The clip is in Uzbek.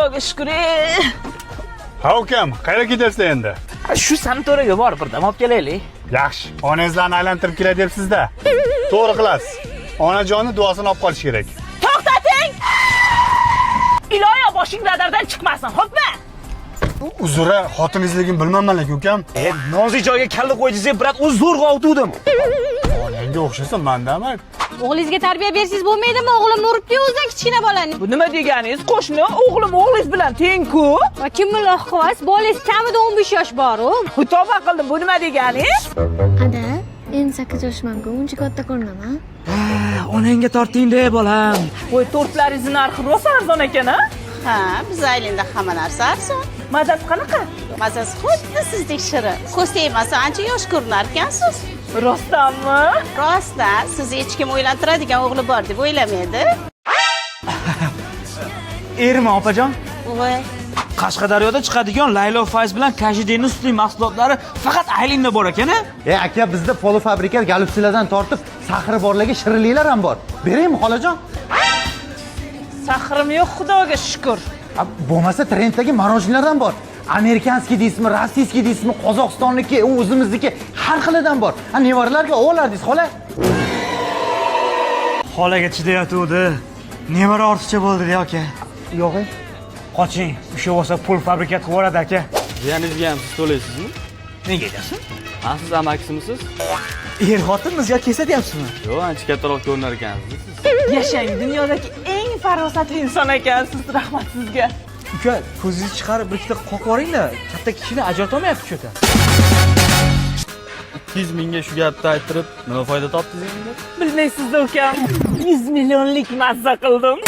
Xudoga shukr. Ha ukam, qayerga ketyapsiz endi? Shu sanatoraga borib birdam olib kelaylik. Yaxshi, onangizlarni aylantirib kelay debsiz-da. To'g'ri qilasiz. Onajonning duosini olib qolish kerak. To'xtating! Iloyo boshing radardan chiqmasin, xo'pmi? Uzra, xotiningizligini bilmayman-lekin ukam. Nozik joyga kalla qo'ydingiz, birat o'z zo'rg'a otuvdim. Onangga o'xshasa manda-mi? O'g'lingizga tarbiya bersangiz bo'lmaydimi? O'g'lim uribdi-yu o'zidan kichkina bolani. Bu nima deganingiz? Qo'shni o'g'lim o'g'lingiz bilan teng-ku. Va kim bilan qilasiz? Bolangiz kamida 15 yosh bor-ku. Tavba qildim, bu nima deganingiz? Ada, endi 8 yoshman-ku, uncha katta ko'rinaman. Onangga torting-da, bolam. Voy, tortlaringiz narxi rosa arzon ekan-a? Ha, biz aylenda hamma narsa arzon. Mazasi qanaqa? Mazasi xuddi sizdek shirin. Ko'z tegmasa ancha yosh ko'rinar ekansiz. Rostdanmi? Rostdan, siz hech kim o'ylantiradigan o'g'li bor deb o'ylamaydi. Erma opajon. Voy, Qashqadaryoda chiqadigan Laylo Fayz bilan Kajideni sutli mahsulotlari faqat Aylinda bor ekan-a? Aka, bizda polofabrikat galupsilardan tortib, sahri borlarga shirinliklar ham bor. Beraymi, xolajon? Sahrim yo'q, Xudoga shukr. Bo'lmasa trenddagi marojinlardan bor. Amerikanskiy deysizmi, rossiyskiy deysizmi, Qozog'istonniki, o'zimizniki har xilidan bor. Nevaralarga o'g'lardingiz, xola. Xolaga chidayotuvdi. Nevara ortiqcha bo'ldi-da, aka. Yo'q-ey. Qoching, o'sha bo'lsa pul fabrikat qilib yuboradi, aka. Jiyaningizga ham siz to'laysizmi? Nega deyapsiz? Ha, siz amakisimisiz? Er-xotinmiz yo kesa deyapsizmi? Yo'q, ancha kattaroq ko'rinar ekansiz. Yashang, dunyodagi eng farosatli inson ekansiz. Rahmat sizga. Uka, ko'zingizni chiqarib bir ikkita qoqib yuboring-da. Katta kichkina ajrata olmayapti shu yerda. 200 mingga shu gapni ayttirib, nima foyda topdingiz endi? Bilmaysiz-da ukam, 100 millionlik mazza qildim.